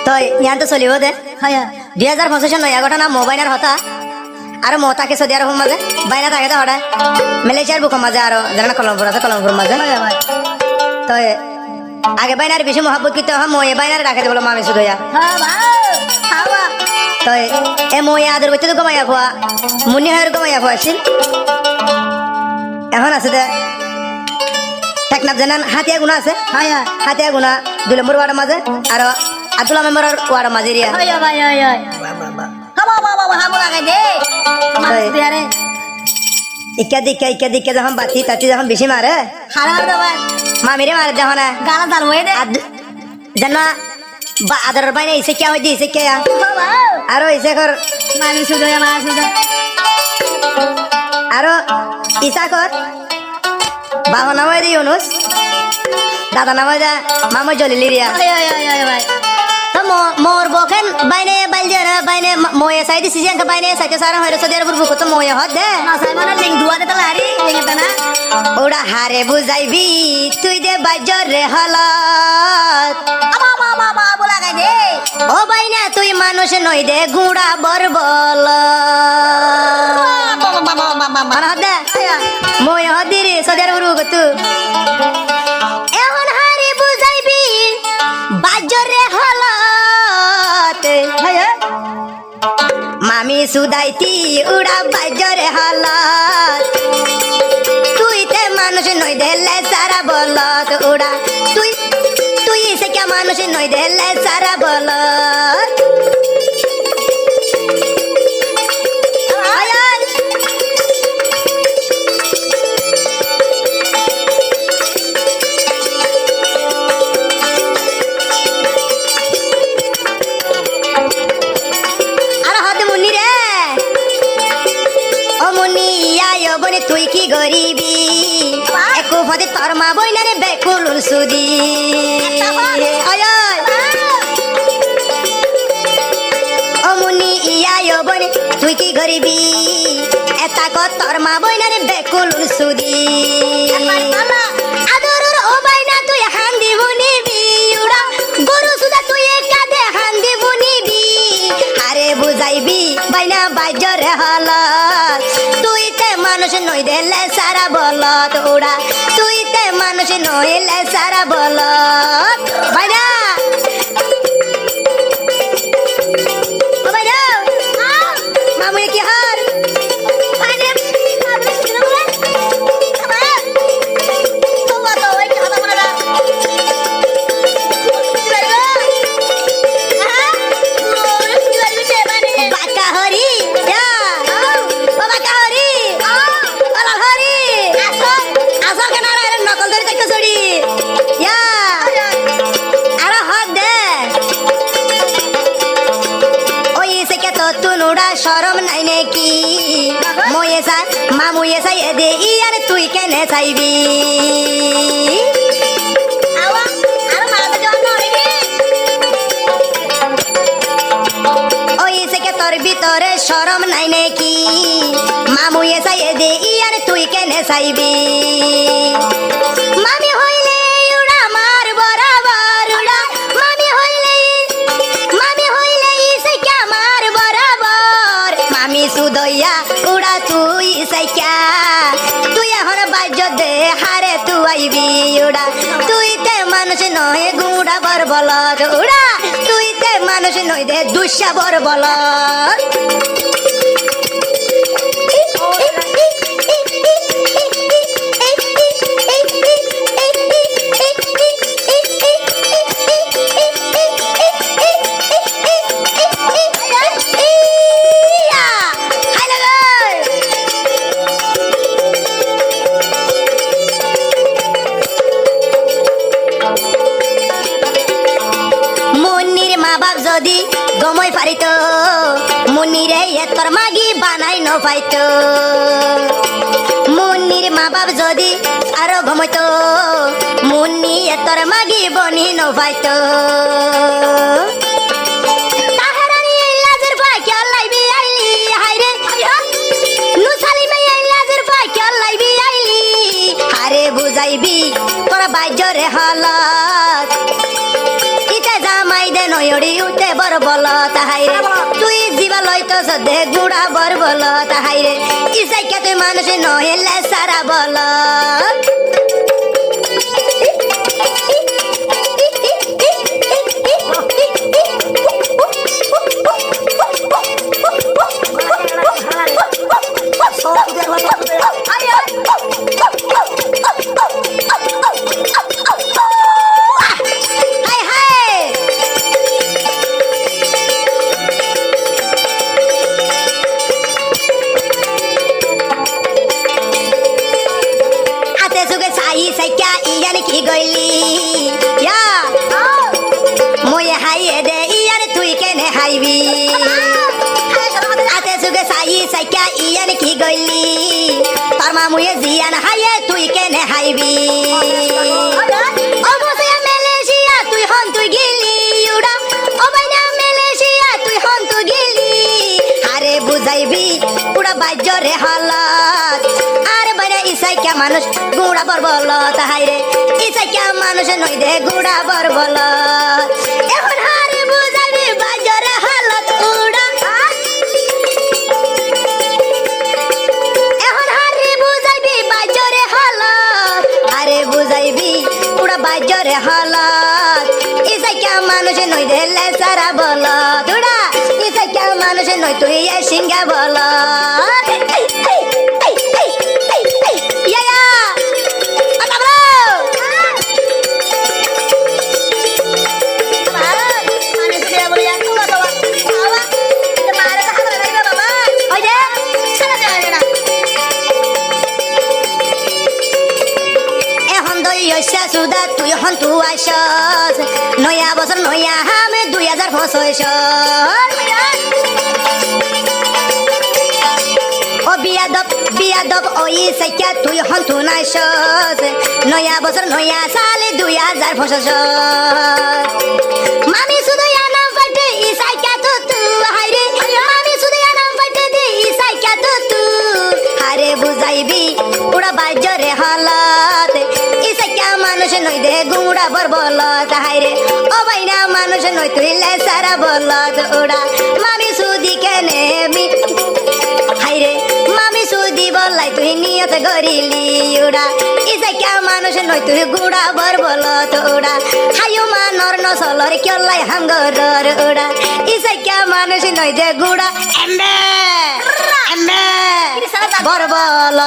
তো ইয়ান তো চলিব দে 2025 নয়া ঘটনা মোবাইলের হতা আর মতাকে সৌদি আরব মাঝে বাইনা থাকে তো হঠাৎ মালয়েশিয়ার বুক মাঝে আর জানা কলমপুর আছে কলমপুর মাঝে তো আগে বাইনার বেশি মহাব্বত করতে হয় মই বাইনার রাখে বলো মামি শুধু তো এ মই আদর করতে তো কমাইয়া খোয়া মুনি হয় কমাইয়া খোয়া আসছিল এখন আছে দে টেকনাফ জানান হাতিয়া গুণা আছে হাতিয়া গুণা 2 নম্বর ওয়ার্ডের মাঝে আর আব্দুল্লাহ মেম্বারের ওয়ার্ডের মাঝে রিয়া ইকা দিকে যখন বাতি তাতি যখন বেশি মারে মামিরে মারে যখন জানা আদর বাইনে ইসে কে হইছে ইসে কে আরো ইসে কর মামি শুধু আরো ইসা কর বাবা নামে দি ইউনুস দাদা নামে যা মামা জলিলি রিয়া তো মোর বকেন বাইনে বাইলজেরা বাইনে মোয়ে সাইদি সিজন কা বাইনে সাইতে সারা হইরে সদের বুরবু কত মোয়ে হদ দে না সাই মানে লিং দুয়া দে তালারি লিং না ওড়া হারে বুঝাইবি তুই দে বাজর রে হালাত বাবা বলা গাই দে ও বাইনা তুই মানুষ নই দে গুড়া বরবল বাবা হদ দে মোয়ে হদি রে সদের বুরবু কত এখন হারে বুঝাইবি বাজর রে হালাত মামি সুদাইতি উড়া বাজরে হালাত তুই তে মানুষ নই দেলে সারা বলত উড়া তুই সে কে মানুষ নই দেলে সারা বলত তুই কি গরিবি একু ফদে তোর মা বইনারে বেকুল সুদি অমুনি ইয়া বনে তুই কি গরিবি এটা ক তোর মা বইনারে বেকুল সুদি আদরর ও বাইনা তুই হান্দি বনিবি উড়া গরু সুদা তুই কাঁধে হান্দি বনিবি আরে বুঝাইবি বাইনা বাজরে হালাত তুই মানুষ নই দেলে সারা বলত ওড়া তুই তে মানুষ নইলে সারা বলত ভাইরা ও ভাইরা মামুনি কি হার শরম নাই নাকি ময়ে সাই মামুয়ে সাই দে ইয়ার তুই কেনে চাইবি ওই থেকে তোর ভিতরে শরম নাই নাকি মামুয়ে সাই দে ইয়ার তুই কেনে চাইবি মামি হইলে উড়া মার বরাবর উড়া মামি হইলে ইসে কে মার বরাবর মামি সুদইয়া উড়া তুই সাইকা তুই এখন বাজ্য দে হারে তুই আইবি উড়া তুই তে মানুষ নয় গুড়া বর বলদ উড়া তুই তে মানুষ নয় দে দুঃসা বর বলদ যদি গমই পারিত মুনিরে এতর মাগি বানাই ন পাইত মুনির মা বাপ যদি আরো ঘুমাইত মুনি এতর মাগি বনি ন পাইত বুঝাইবি তোরা বাজ্যরে হালাত ইটা জামাই মানুষে নয়ড়ি উঠে বড় বল তাহাইরে তুই জীবা লইতো সদে গুড়া বর বল তাহাইরে ইসাইকা তুই মানুষে নহেলে সারা বল সাইকা ইয়ানি কি গইলি ইয়া মই হাইয়ে দে ইয়ানি তুই কেনে হাইবি আতে সুগে সাইকা ইয়ানি কি গইলি তোর মামুয়ে জিয়ান হাইয়ে তুই কেনে হাইবি অবশ্যই মালয়েশিয়া তুই হন তুই গেলি উড়া ও বাইনা মালয়েশিয়া তুই হন তুই গেলি আরে বুঝাইবি উড়া বাজ্যরে হালাত আরে বাইনা ইসাইকা মানুষ গুড়া বর বল তাহাইরে ইসাইকা মানুষ নই দে গুড়া বর বল এখন হারে বুঝাইবি বাজ্যরে হালাত উড়া এখন হারে বুঝাইবি বাজ্যরে হালাত আরে বুঝাইবি উড়া বাজ্যরে হালাত ইসাইকা মানুষ নই দে লেসারা বল দুড়া ইসাইকা মানুষ নই তুই এ সিংহা বল সুদা তুই হন তু আইসস নয়া বছর নয়া হামে 2025 ও বিয়াদব ওই সাইকা তুই হন তু নাইসস নয়া বছর নয়া সালে 2025 মামি শুধু নাম ফাটে ই সাইকা তু হাইরে মামি শুধু নাম ফাটে দে ই সাইকা তু আরে বুঝাইবি উড়া বাজ্যরে হালাত মানুষ নই দে গুড়া বর বল তাহাইরে ও বাইনা মানুষ নই তুই লেসারা বল ওড়া মামি সুদি কেনে মি হাইরে মামি সুদি বলাই তুই নিয়ত গরিলি ওড়া ইসাইকা মানুষ নই তুই গুড়া বর বল ওড়া হায়ু মানর নসলর কেলাই হাঙ্গরর ওড়া ইসাইকা মানুষ নই দে গুড়া এম্বে এম্বে বর বল